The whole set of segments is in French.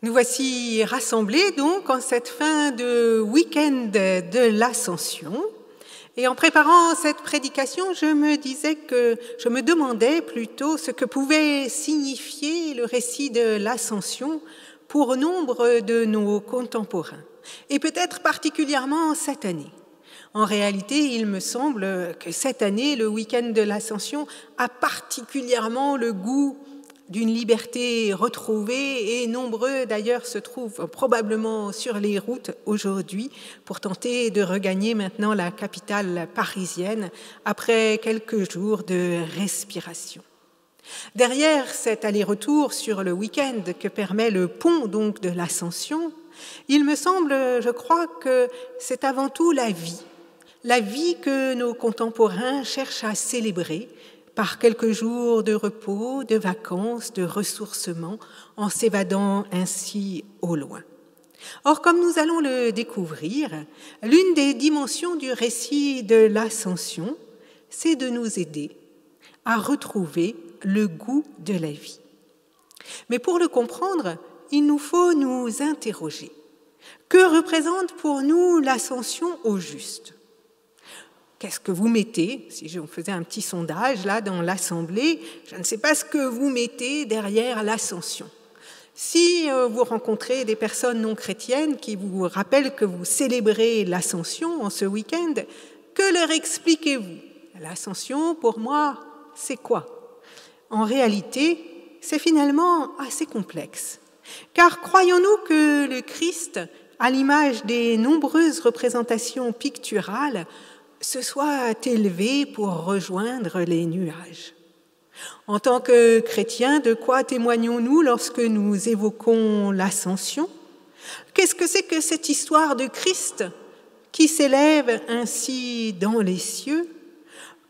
Nous voici rassemblés donc en cette fin de week-end de l'Ascension. Et en préparant cette prédication, je me demandais plutôt ce que pouvait signifier le récit de l'Ascension pour nombre de nos contemporains, et peut-être particulièrement cette année. En réalité, il me semble que cette année, le week-end de l'Ascension a particulièrement le goût d'une liberté retrouvée, et nombreux d'ailleurs se trouvent probablement sur les routes aujourd'hui pour tenter de regagner maintenant la capitale parisienne après quelques jours de respiration. Derrière cet aller-retour sur le week-end que permet le pont donc de l'Ascension, il me semble, je crois, que c'est avant tout la vie que nos contemporains cherchent à célébrer par quelques jours de repos, de vacances, de ressourcement, en s'évadant ainsi au loin. Or, comme nous allons le découvrir, l'une des dimensions du récit de l'Ascension, c'est de nous aider à retrouver le goût de la vie. Mais pour le comprendre, il nous faut nous interroger. Que représente pour nous l'Ascension au juste ? Qu'est-ce que vous mettez, si je faisais un petit sondage là dans l'Assemblée, je ne sais pas ce que vous mettez derrière l'Ascension. Si vous rencontrez des personnes non chrétiennes qui vous rappellent que vous célébrez l'Ascension en ce week-end, que leur expliquez-vous ? L'Ascension, pour moi, c'est quoi ? En réalité, c'est finalement assez complexe. Car croyons-nous que le Christ, à l'image des nombreuses représentations picturales, se soit élevé pour rejoindre les nuages. En tant que chrétiens, de quoi témoignons-nous lorsque nous évoquons l'Ascension ? Qu'est-ce que c'est que cette histoire de Christ qui s'élève ainsi dans les cieux ?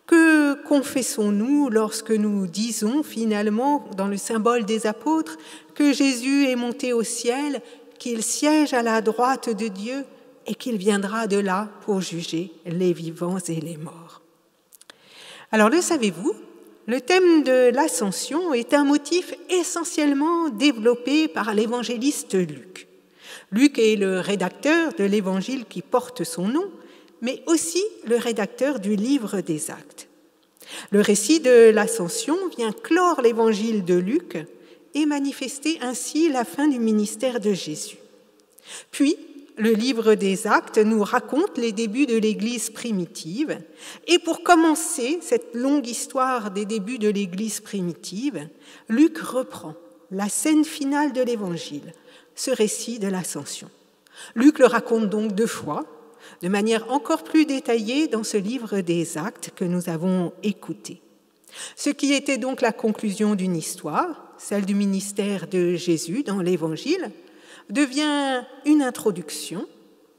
Que confessons-nous lorsque nous disons finalement, dans le symbole des apôtres, que Jésus est monté au ciel, qu'il siège à la droite de Dieu et qu'il viendra de là pour juger les vivants et les morts. Alors, le savez-vous, le thème de l'Ascension est un motif essentiellement développé par l'évangéliste Luc. Luc est le rédacteur de l'évangile qui porte son nom, mais aussi le rédacteur du livre des Actes. Le récit de l'Ascension vient clore l'évangile de Luc et manifester ainsi la fin du ministère de Jésus. Puis, le livre des Actes nous raconte les débuts de l'Église primitive. Et pour commencer cette longue histoire des débuts de l'Église primitive, Luc reprend la scène finale de l'Évangile, ce récit de l'Ascension. Luc le raconte donc 2 fois, de manière encore plus détaillée dans ce livre des Actes que nous avons écouté. Ce qui était donc la conclusion d'une histoire, celle du ministère de Jésus dans l'Évangile, devient une introduction,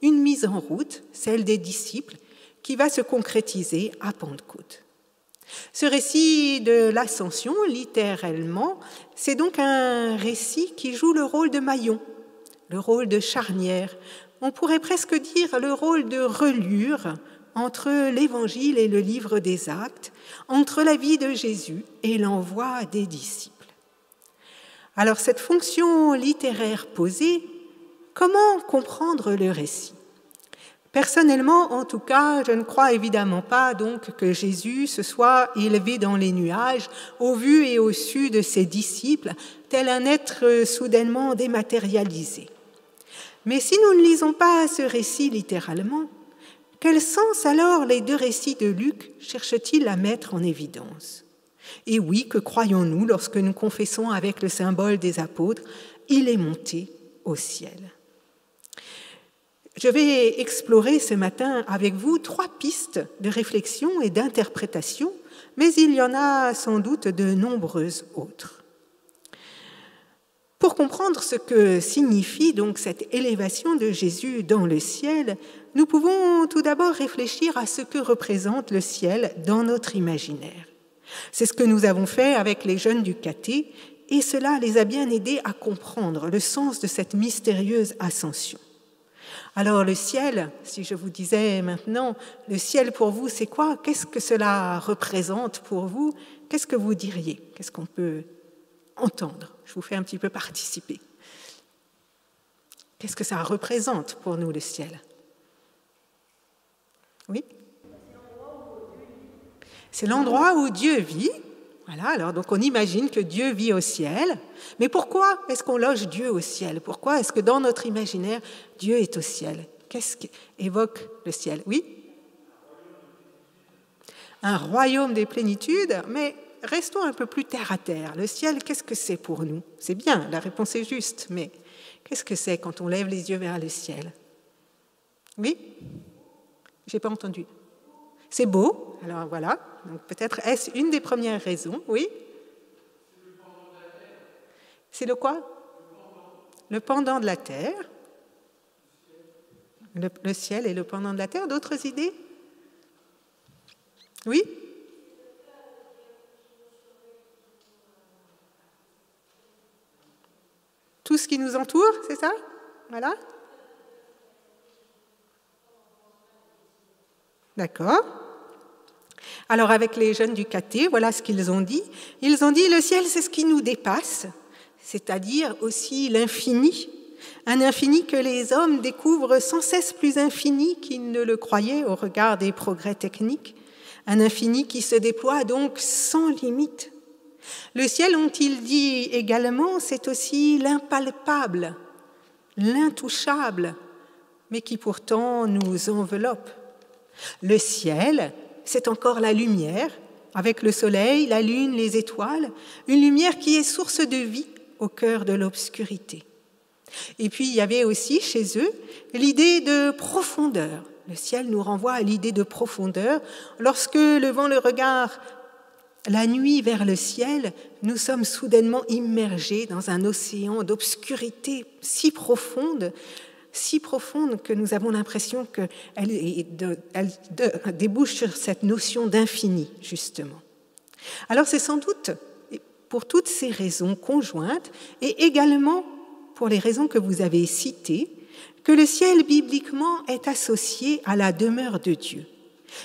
une mise en route, celle des disciples, qui va se concrétiser à Pentecôte. Ce récit de l'Ascension, littéralement, c'est donc un récit qui joue le rôle de maillon, le rôle de charnière, on pourrait presque dire le rôle de reliure entre l'Évangile et le livre des Actes, entre la vie de Jésus et l'envoi des disciples. Alors, cette fonction littéraire posée, comment comprendre le récit ? Personnellement, en tout cas, je ne crois évidemment pas donc que Jésus se soit élevé dans les nuages au vu et au su de ses disciples, tel un être soudainement dématérialisé. Mais si nous ne lisons pas ce récit littéralement, quel sens alors les 2 récits de Luc cherchent-ils à mettre en évidence ? Et oui, que croyons-nous lorsque nous confessons avec le symbole des apôtres, il est monté au ciel. Je vais explorer ce matin avec vous 3 pistes de réflexion et d'interprétation, mais il y en a sans doute de nombreuses autres. Pour comprendre ce que signifie donc cette élévation de Jésus dans le ciel, nous pouvons tout d'abord réfléchir à ce que représente le ciel dans notre imaginaire. C'est ce que nous avons fait avec les jeunes du caté, et cela les a bien aidés à comprendre le sens de cette mystérieuse ascension. Alors le ciel, si je vous disais maintenant, le ciel pour vous c'est quoi ? Qu'est-ce que cela représente pour vous ? Qu'est-ce que vous diriez ? Qu'est-ce qu'on peut entendre ? Je vous fais un petit peu participer. Qu'est-ce que ça représente pour nous, le ciel? Oui? C'est l'endroit où Dieu vit. Voilà, alors donc on imagine que Dieu vit au ciel. Mais pourquoi est-ce qu'on loge Dieu au ciel? Pourquoi est-ce que dans notre imaginaire, Dieu est au ciel? Qu'est-ce qu'évoque le ciel? Oui? Un royaume des plénitudes, mais restons un peu plus terre à terre. Le ciel, qu'est-ce que c'est pour nous? C'est bien, la réponse est juste, mais qu'est-ce que c'est quand on lève les yeux vers le ciel? Oui? J'ai pas entendu. C'est beau, alors voilà. Donc peut-être est-ce une des premières raisons, oui? C'est le quoi? Le pendant de la terre. Le ciel est le pendant de la terre. D'autres idées? Oui? Tout ce qui nous entoure, c'est ça? Voilà. D'accord. Alors avec les jeunes du caté, voilà ce qu'ils ont dit. Ils ont dit, le ciel, c'est ce qui nous dépasse, c'est-à-dire aussi l'infini. Un infini que les hommes découvrent sans cesse plus infini qu'ils ne le croyaient au regard des progrès techniques. Un infini qui se déploie donc sans limite. Le ciel, ont-ils dit également, c'est aussi l'impalpable, l'intouchable, mais qui pourtant nous enveloppe. Le ciel, c'est encore la lumière, avec le soleil, la lune, les étoiles, une lumière qui est source de vie au cœur de l'obscurité. Et puis, il y avait aussi chez eux l'idée de profondeur. Le ciel nous renvoie à l'idée de profondeur. Lorsque, levant le regard la nuit vers le ciel, nous sommes soudainement immergés dans un océan d'obscurité si profonde que nous avons l'impression qu'elle débouche sur cette notion d'infini, justement. Alors c'est sans doute pour toutes ces raisons conjointes, et également pour les raisons que vous avez citées, que le ciel bibliquement est associé à la demeure de Dieu.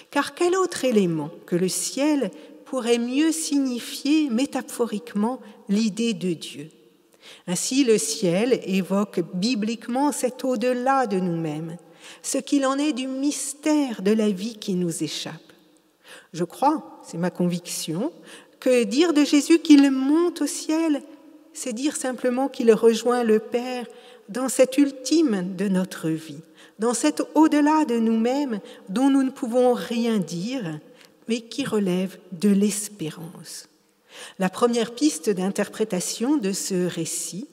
Car quel autre élément que le ciel pourrait mieux signifier métaphoriquement l'idée de Dieu? Ainsi, le ciel évoque bibliquement cet au-delà de nous-mêmes, ce qu'il en est du mystère de la vie qui nous échappe. Je crois, c'est ma conviction, que dire de Jésus qu'il monte au ciel, c'est dire simplement qu'il rejoint le Père dans cet ultime de notre vie, dans cet au-delà de nous-mêmes dont nous ne pouvons rien dire, mais qui relève de l'espérance. La première piste d'interprétation de ce récit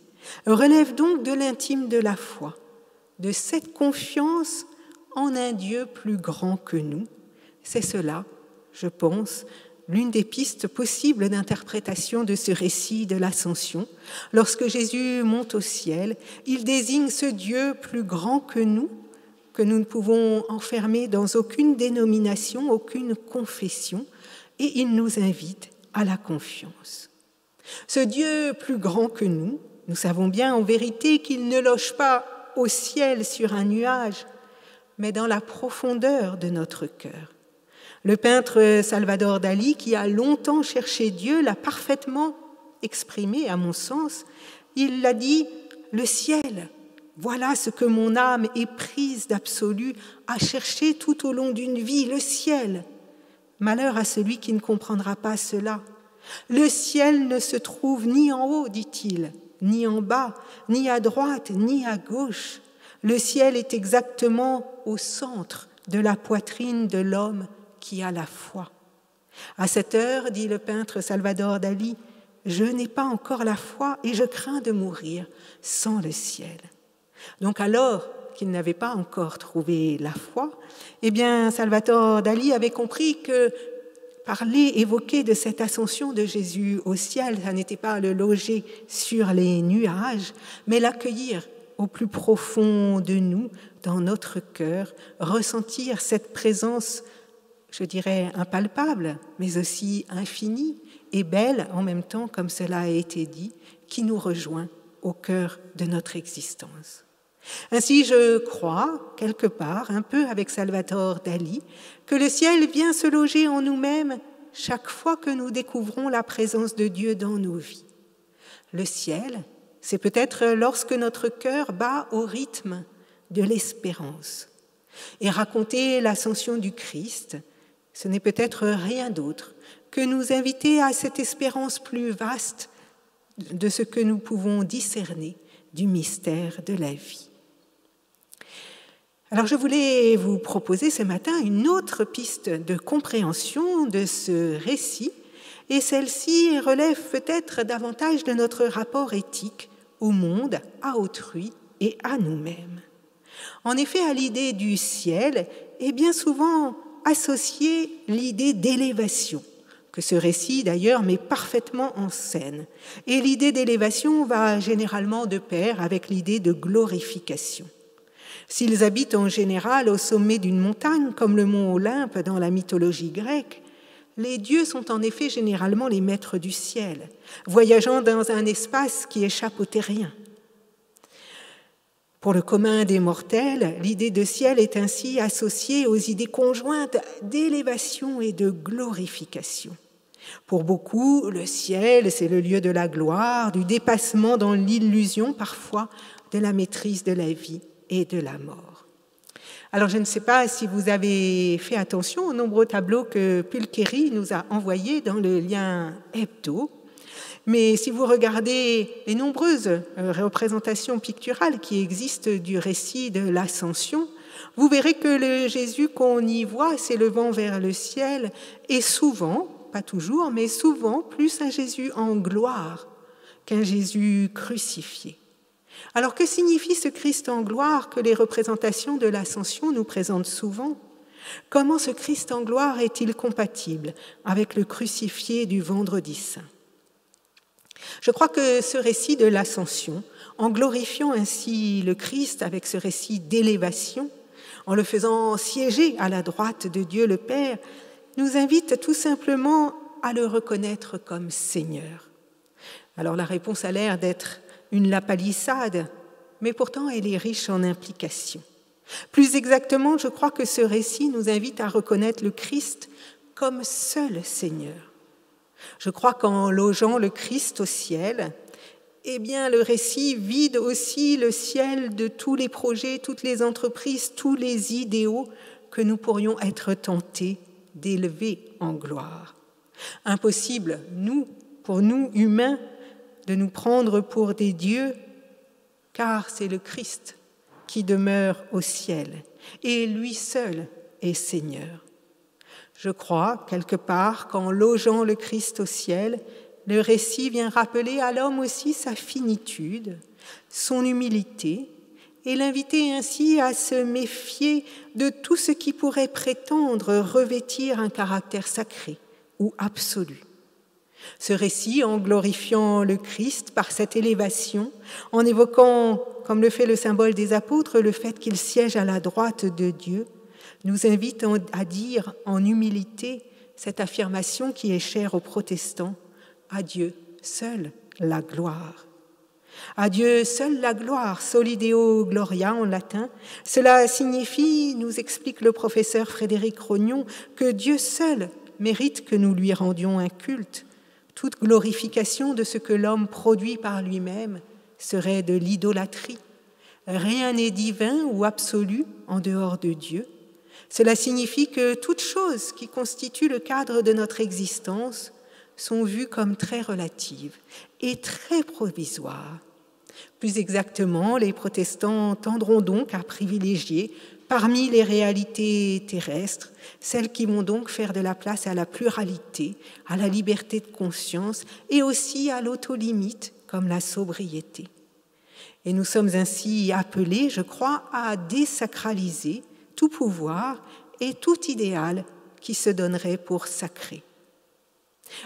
relève donc de l'intime de la foi, de cette confiance en un Dieu plus grand que nous. C'est cela, je pense, l'une des pistes possibles d'interprétation de ce récit de l'Ascension. Lorsque Jésus monte au ciel, il désigne ce Dieu plus grand que nous ne pouvons enfermer dans aucune dénomination, aucune confession, et il nous invite à la confiance. Ce Dieu plus grand que nous savons bien en vérité qu'il ne loge pas au ciel sur un nuage, mais dans la profondeur de notre cœur. Le peintre Salvador Dali, qui a longtemps cherché Dieu, l'a parfaitement exprimé, à mon sens. Il l'a dit, le ciel, voilà ce que mon âme éprise d'absolu a cherché tout au long d'une vie, le ciel. Malheur à celui qui ne comprendra pas cela. Le ciel ne se trouve ni en haut, dit-il, ni en bas, ni à droite, ni à gauche. Le ciel est exactement au centre de la poitrine de l'homme qui a la foi. À cette heure, dit le peintre Salvador Dali, je n'ai pas encore la foi et je crains de mourir sans le ciel. Donc alors qu'il n'avait pas encore trouvé la foi, eh bien Salvador Dali avait compris que parler, évoquer de cette ascension de Jésus au ciel, ça n'était pas le loger sur les nuages, mais l'accueillir au plus profond de nous, dans notre cœur, ressentir cette présence, je dirais, impalpable, mais aussi infinie et belle en même temps, comme cela a été dit, qui nous rejoint au cœur de notre existence. Ainsi, je crois, quelque part, un peu avec Salvador Dali, que le ciel vient se loger en nous-mêmes chaque fois que nous découvrons la présence de Dieu dans nos vies. Le ciel, c'est peut-être lorsque notre cœur bat au rythme de l'espérance. Et raconter l'ascension du Christ, ce n'est peut-être rien d'autre que nous inviter à cette espérance plus vaste de ce que nous pouvons discerner du mystère de la vie. Alors je voulais vous proposer ce matin une autre piste de compréhension de ce récit, et celle-ci relève peut-être davantage de notre rapport éthique au monde, à autrui et à nous-mêmes. En effet, à l'idée du ciel est bien souvent associée l'idée d'élévation, que ce récit d'ailleurs met parfaitement en scène. Et l'idée d'élévation va généralement de pair avec l'idée de glorification. S'ils habitent en général au sommet d'une montagne, comme le mont Olympe dans la mythologie grecque, les dieux sont en effet généralement les maîtres du ciel, voyageant dans un espace qui échappe aux terriens. Pour le commun des mortels, l'idée de ciel est ainsi associée aux idées conjointes d'élévation et de glorification. Pour beaucoup, le ciel, c'est le lieu de la gloire, du dépassement dans l'illusion parfois de la maîtrise de la vie et de la mort. Alors, je ne sais pas si vous avez fait attention aux nombreux tableaux que Pulcheri nous a envoyés dans le lien hebdo, mais si vous regardez les nombreuses représentations picturales qui existent du récit de l'Ascension, vous verrez que le Jésus qu'on y voit s'élevant vers le ciel est souvent, pas toujours, mais souvent plus un Jésus en gloire qu'un Jésus crucifié. Alors que signifie ce Christ en gloire que les représentations de l'Ascension nous présentent souvent ? Comment ce Christ en gloire est-il compatible avec le crucifié du Vendredi Saint ? Je crois que ce récit de l'Ascension, en glorifiant ainsi le Christ avec ce récit d'élévation, en le faisant siéger à la droite de Dieu le Père, nous invite tout simplement à le reconnaître comme Seigneur. Alors la réponse a l'air d'être une lapalissade, mais pourtant elle est riche en implications. Plus exactement, je crois que ce récit nous invite à reconnaître le Christ comme seul Seigneur. Je crois qu'en logeant le Christ au ciel, eh bien, le récit vide aussi le ciel de tous les projets, toutes les entreprises, tous les idéaux que nous pourrions être tentés d'élever en gloire. Impossible, pour nous humains, de nous prendre pour des dieux, car c'est le Christ qui demeure au ciel, et lui seul est Seigneur. Je crois, quelque part, qu'en logeant le Christ au ciel, le récit vient rappeler à l'homme aussi sa finitude, son humilité, et l'inviter ainsi à se méfier de tout ce qui pourrait prétendre revêtir un caractère sacré ou absolu. Ce récit, en glorifiant le Christ par cette élévation, en évoquant, comme le fait le symbole des apôtres, le fait qu'il siège à la droite de Dieu, nous invite à dire en humilité cette affirmation qui est chère aux protestants, « À Dieu seul la gloire ». À Dieu seul la gloire, soli Deo gloria en latin. Cela signifie, nous explique le professeur Frédéric Rognon, que Dieu seul mérite que nous lui rendions un culte. Toute glorification de ce que l'homme produit par lui-même serait de l'idolâtrie. Rien n'est divin ou absolu en dehors de Dieu. Cela signifie que toutes choses qui constituent le cadre de notre existence sont vues comme très relatives et très provisoires. Plus exactement, les protestants tendront donc à privilégier, parmi les réalités terrestres, celles qui vont donc faire de la place à la pluralité, à la liberté de conscience et aussi à l'autolimite, comme la sobriété. Et nous sommes ainsi appelés, je crois, à désacraliser tout pouvoir et tout idéal qui se donnerait pour sacré.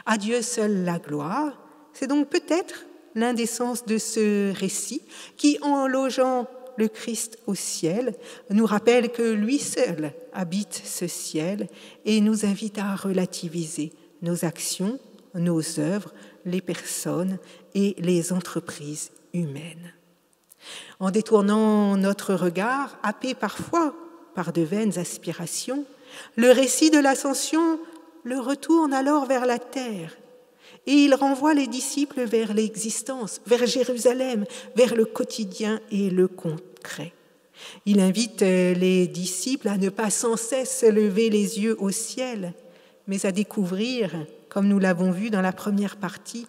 À Dieu seul la gloire, c'est donc peut-être l'un des sens de ce récit qui, en logeant le Christ au ciel, nous rappelle que lui seul habite ce ciel et nous invite à relativiser nos actions, nos œuvres, les personnes et les entreprises humaines. En détournant notre regard, happé parfois par de vaines aspirations, le récit de l'Ascension le retourne alors vers la terre Et il renvoie les disciples vers l'existence, vers Jérusalem, vers le quotidien et le concret. Il invite les disciples à ne pas sans cesse lever les yeux au ciel, mais à découvrir, comme nous l'avons vu dans la première partie,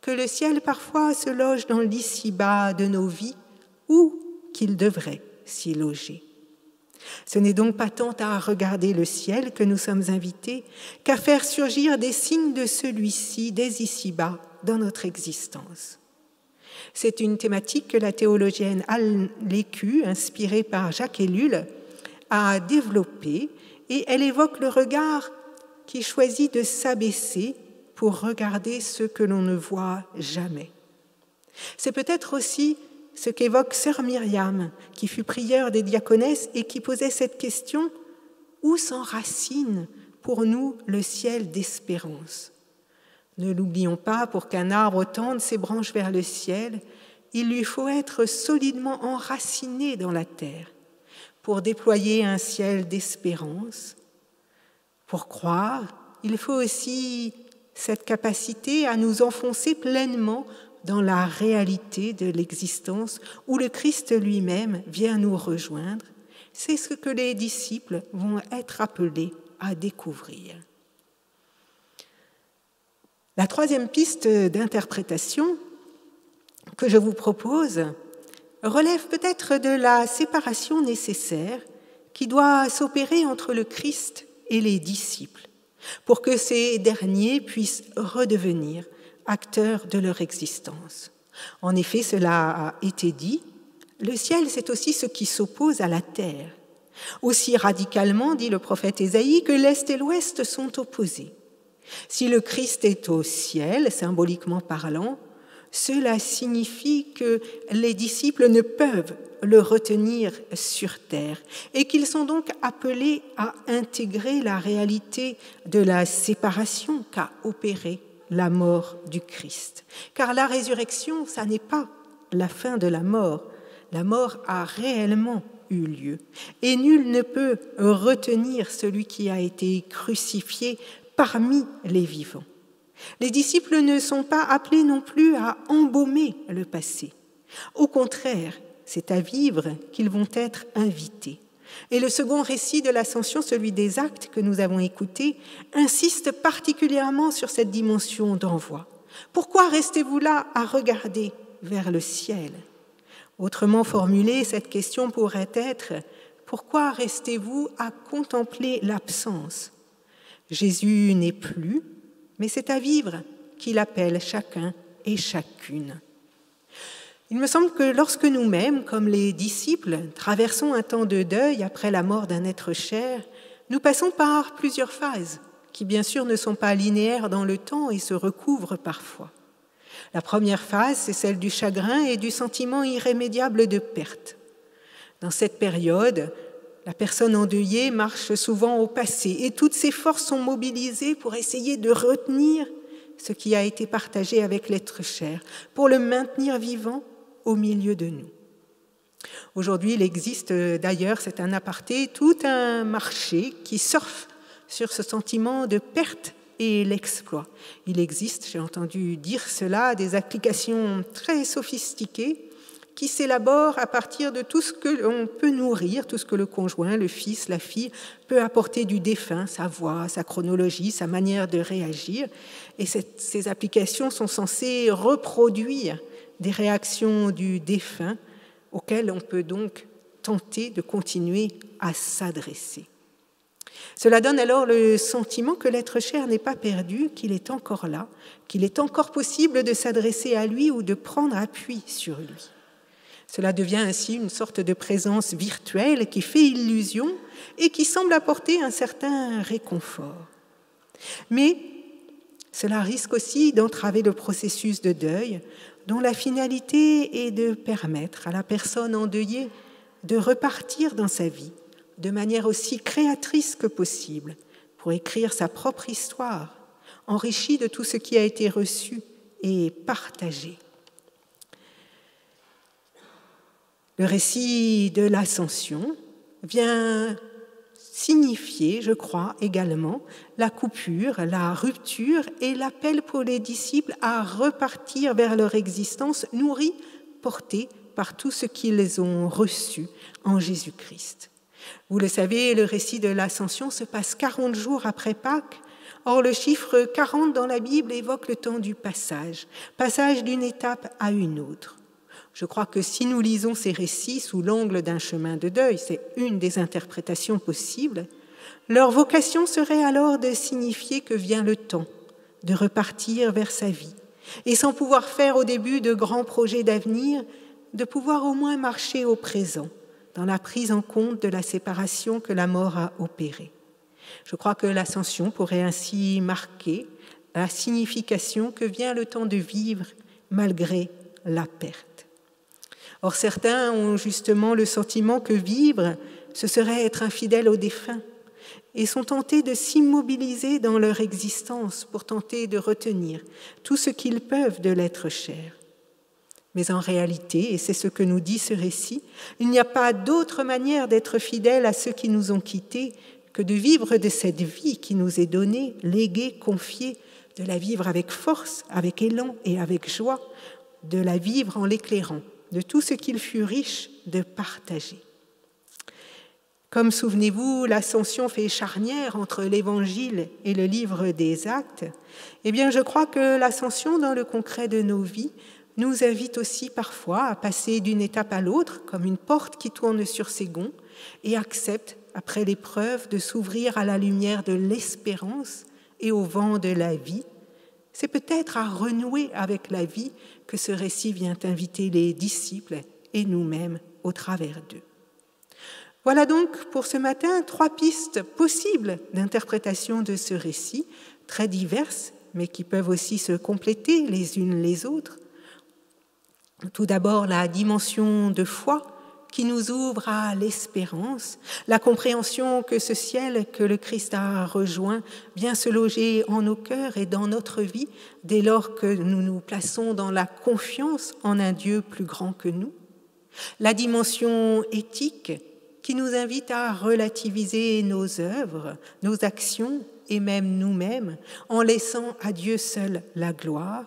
que le ciel parfois se loge dans l'ici-bas de nos vies ou qu'il devrait s'y loger. Ce n'est donc pas tant à regarder le ciel que nous sommes invités qu'à faire surgir des signes de celui-ci dès ici-bas dans notre existence. C'est une thématique que la théologienne Anne Lécu, inspirée par Jacques Ellul, a développée et elle évoque le regard qui choisit de s'abaisser pour regarder ce que l'on ne voit jamais. C'est peut-être aussi ce qu'évoque sœur Myriam, qui fut prieure des diaconesses et qui posait cette question : où s'enracine pour nous le ciel d'espérance ? Ne l'oublions pas, pour qu'un arbre tende ses branches vers le ciel, il lui faut être solidement enraciné dans la terre pour déployer un ciel d'espérance. Pour croire, il faut aussi cette capacité à nous enfoncer pleinement dans la réalité de l'existence où le Christ lui-même vient nous rejoindre. C'est ce que les disciples vont être appelés à découvrir. La troisième piste d'interprétation que je vous propose relève peut-être de la séparation nécessaire qui doit s'opérer entre le Christ et les disciples pour que ces derniers puissent redevenir acteurs de leur existence. En effet, cela a été dit, le ciel, c'est aussi ce qui s'oppose à la terre. Aussi radicalement, dit le prophète Ésaïe, que l'Est et l'Ouest sont opposés. Si le Christ est au ciel, symboliquement parlant, cela signifie que les disciples ne peuvent le retenir sur terre et qu'ils sont donc appelés à intégrer la réalité de la séparation qu'a opérée la mort du Christ. Car la résurrection, ça n'est pas la fin de la mort. La mort a réellement eu lieu. Et nul ne peut retenir celui qui a été crucifié parmi les vivants. Les disciples ne sont pas appelés non plus à embaumer le passé. Au contraire, c'est à vivre qu'ils vont être invités. Et le second récit de l'Ascension, celui des Actes que nous avons écouté, insiste particulièrement sur cette dimension d'envoi. Pourquoi restez-vous là à regarder vers le ciel ? Autrement formulée, cette question pourrait être « Pourquoi restez-vous à contempler l'absence ?» Jésus n'est plus, mais c'est à vivre qu'il appelle chacun et chacune. Il me semble que lorsque nous-mêmes, comme les disciples, traversons un temps de deuil après la mort d'un être cher, nous passons par plusieurs phases qui, bien sûr, ne sont pas linéaires dans le temps et se recouvrent parfois. La première phase, c'est celle du chagrin et du sentiment irrémédiable de perte. Dans cette période, la personne endeuillée marche souvent au passé et toutes ses forces sont mobilisées pour essayer de retenir ce qui a été partagé avec l'être cher, pour le maintenir vivant au milieu de nous. Aujourd'hui, il existe d'ailleurs, c'est un aparté, tout un marché qui surfe sur ce sentiment de perte et l'exploit. Il existe, j'ai entendu dire cela, des applications très sophistiquées qui s'élaborent à partir de tout ce que l'on peut nourrir, tout ce que le conjoint, le fils, la fille peut apporter du défunt, sa voix, sa chronologie, sa manière de réagir. Et ces applications sont censées reproduire des réactions du défunt auxquelles on peut donc tenter de continuer à s'adresser. Cela donne alors le sentiment que l'être cher n'est pas perdu, qu'il est encore là, qu'il est encore possible de s'adresser à lui ou de prendre appui sur lui. Cela devient ainsi une sorte de présence virtuelle qui fait illusion et qui semble apporter un certain réconfort. Mais cela risque aussi d'entraver le processus de deuil, dont la finalité est de permettre à la personne endeuillée de repartir dans sa vie de manière aussi créatrice que possible pour écrire sa propre histoire, enrichie de tout ce qui a été reçu et partagé. Le récit de l'Ascension vient signifier, je crois, également la coupure, la rupture et l'appel pour les disciples à repartir vers leur existence nourrie, portée par tout ce qu'ils ont reçu en Jésus-Christ. Vous le savez, le récit de l'Ascension se passe 40 jours après Pâques. Or, le chiffre 40 dans la Bible évoque le temps du passage d'une étape à une autre. Je crois que si nous lisons ces récits sous l'angle d'un chemin de deuil, c'est une des interprétations possibles, leur vocation serait alors de signifier que vient le temps de repartir vers sa vie, et sans pouvoir faire au début de grands projets d'avenir, de pouvoir au moins marcher au présent, dans la prise en compte de la séparation que la mort a opérée. Je crois que l'Ascension pourrait ainsi marquer la signification que vient le temps de vivre malgré la perte. Or, certains ont justement le sentiment que vivre, ce serait être infidèle aux défunts, et sont tentés de s'immobiliser dans leur existence pour tenter de retenir tout ce qu'ils peuvent de l'être cher. Mais en réalité, et c'est ce que nous dit ce récit, il n'y a pas d'autre manière d'être fidèle à ceux qui nous ont quittés que de vivre de cette vie qui nous est donnée, léguée, confiée, de la vivre avec force, avec élan et avec joie, de la vivre en l'éclairant de tout ce qu'il fut riche de partager. Comme, souvenez-vous, l'Ascension fait charnière entre l'Évangile et le livre des Actes, eh bien, je crois que l'Ascension, dans le concret de nos vies, nous invite aussi parfois à passer d'une étape à l'autre, comme une porte qui tourne sur ses gonds, et accepte, après l'épreuve, de s'ouvrir à la lumière de l'espérance et au vent de la vie. C'est peut-être à renouer avec la vie que ce récit vient inviter les disciples et nous-mêmes au travers d'eux. Voilà donc pour ce matin 3 pistes possibles d'interprétation de ce récit, très diverses, mais qui peuvent aussi se compléter les unes les autres. Tout d'abord, la dimension de foi qui nous ouvre à l'espérance, la compréhension que ce ciel que le Christ a rejoint vient se loger en nos cœurs et dans notre vie dès lors que nous nous plaçons dans la confiance en un Dieu plus grand que nous. La dimension éthique qui nous invite à relativiser nos œuvres, nos actions et même nous-mêmes en laissant à Dieu seul la gloire.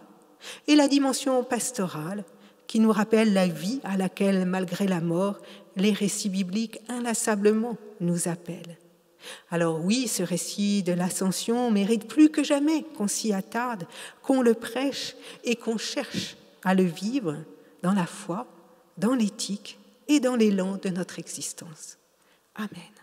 Et la dimension pastorale qui nous rappelle la vie à laquelle, malgré la mort, les récits bibliques inlassablement nous appellent. Alors oui, ce récit de l'Ascension mérite plus que jamais qu'on s'y attarde, qu'on le prêche et qu'on cherche à le vivre dans la foi, dans l'éthique et dans l'élan de notre existence. Amen.